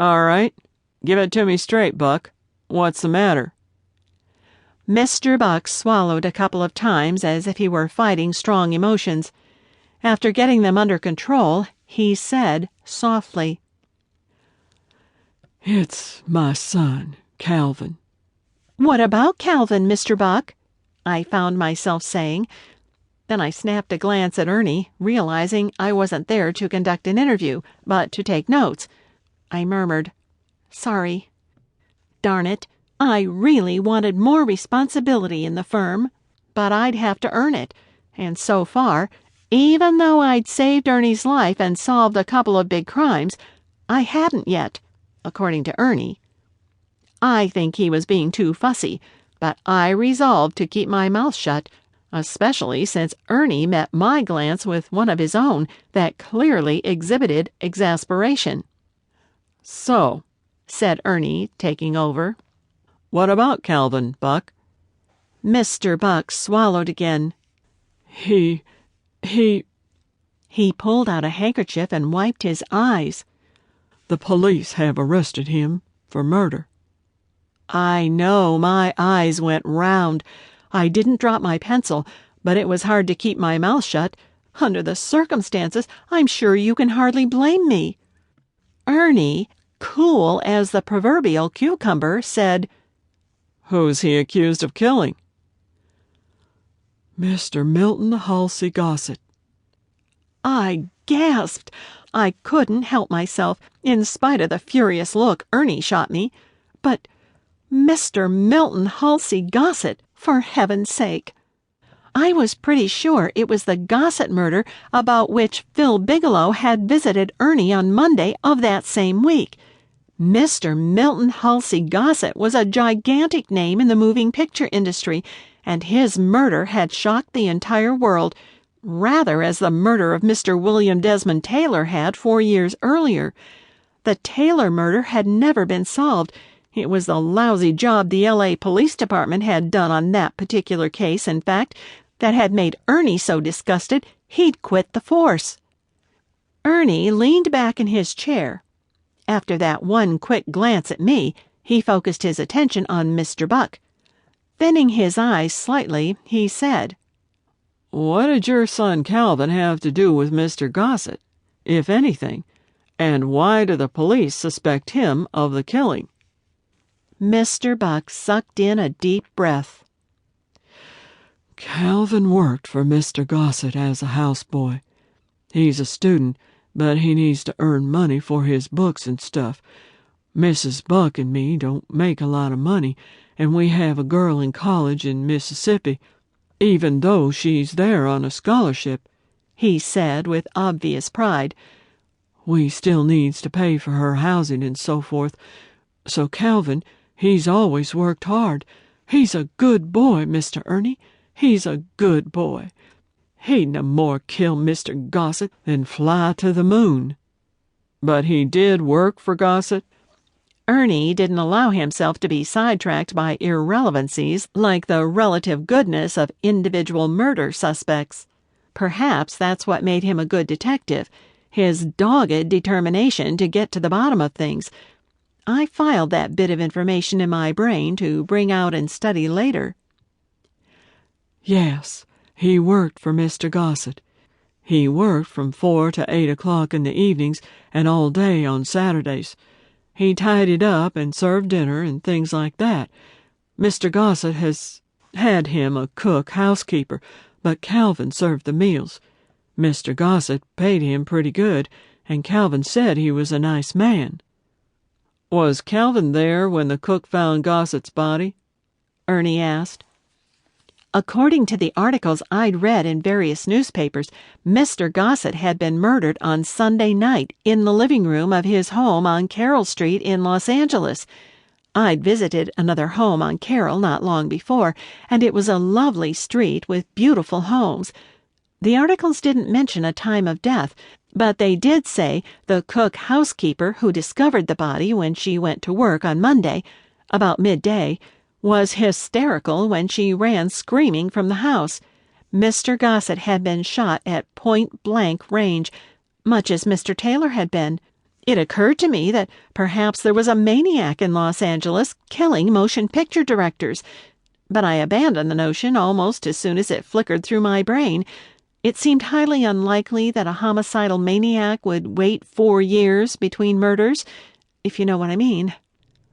All right. Give it to me straight, Buck. What's the matter? Mr. Buck swallowed a couple of times as if he were fighting strong emotions. After getting them under control, he said softly, It's my son, Calvin. What about Calvin, Mr. Buck? I found myself saying. Then I snapped a glance at Ernie, realizing I wasn't there to conduct an interview, but to take notes. I murmured, Sorry. Darn it, I really wanted more responsibility in the firm, but I'd have to earn it, and so far, even though I'd saved Ernie's life and solved a couple of big crimes, I hadn't yet, according to Ernie. I think he was being too fussy, but I resolved to keep my mouth shut, especially since Ernie met my glance with one of his own that clearly exhibited exasperation. So, said Ernie, taking over. What about Calvin, Buck? Mr. Buck swallowed again. He pulled out a handkerchief and wiped his eyes. The police have arrested him for murder. I know, my eyes went round. I didn't drop my pencil, but it was hard to keep my mouth shut. Under the circumstances, I'm sure you can hardly blame me. Ernie, cool as the proverbial cucumber, said, Who's he accused of killing? Mr. Milton Halsey Gossett. I gasped. I couldn't help myself, in spite of the furious look Ernie shot me. But Mr. Milton Halsey Gossett, for heaven's sake. I was pretty sure it was the Gossett murder about which Phil Bigelow had visited Ernie on Monday of that same week. Mr. Milton Halsey Gossett was a gigantic name in the moving picture industry, and his murder had shocked the entire world, rather as the murder of Mr. William Desmond Taylor had 4 years earlier. The Taylor murder had never been solved. It was the lousy job the L.A. Police Department had done on that particular case, in fact, that had made Ernie so disgusted he'd quit the force. Ernie leaned back in his chair. After that one quick glance at me, he focused his attention on Mr. Buck. Bending his eyes slightly, he said, What did your son Calvin have to do with Mr. Gossett, if anything, and why do the police suspect him of the killing? Mr. Buck sucked in a deep breath. Calvin worked for Mr. Gossett as a houseboy. He's a student, but he needs to earn money for his books and stuff. Mrs. Buck and me don't make a lot of money, and we have a girl in college in Mississippi, even though she's there on a scholarship, he said with obvious pride. We still needs to pay for her housing and so forth. So Calvin, he's always worked hard. He's a good boy, Mr. Ernie. He's a good boy. He'd no more kill Mr. Gossett than fly to the moon. But he did work for Gossett? Ernie didn't allow himself to be sidetracked by irrelevancies like the relative goodness of individual murder suspects. Perhaps that's what made him a good detective, his dogged determination to get to the bottom of things. I filed that bit of information in my brain to bring out and study later. Yes, he worked for Mr. Gossett. He worked from 4 to 8 o'clock in the evenings and all day on Saturdays. He tidied up and served dinner and things like that. Mr. Gossett has had him a cook housekeeper, but Calvin served the meals. Mr. Gossett paid him pretty good, and Calvin said he was a nice man. Was Calvin there when the cook found Gossett's body? Ernie asked. According to the articles I'd read in various newspapers, Mr. Gossett had been murdered on Sunday night in the living room of his home on Carroll Street in Los Angeles. I'd visited another home on Carroll not long before, and it was a lovely street with beautiful homes. The articles didn't mention a time of death, but they did say the cook housekeeper who discovered the body when she went to work on Monday, about midday, was hysterical when she ran screaming from the house. Mr. Gossett had been shot at point-blank range, much as Mr. Taylor had been. It occurred to me that perhaps there was a maniac in Los Angeles killing motion picture directors, but I abandoned the notion almost as soon as it flickered through my brain. It seemed highly unlikely that a homicidal maniac would wait 4 years between murders, if you know what I mean.